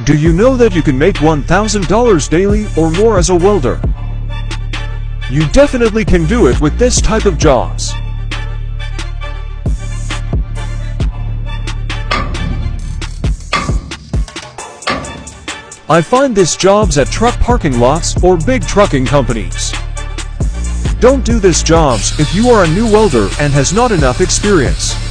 Do you know that you can make $1,000 daily or more as a welder? You definitely can do it with this type of jobs. I find this jobs at truck parking lots or big trucking companies. Don't do this jobs if you are a new welder and has not enough experience.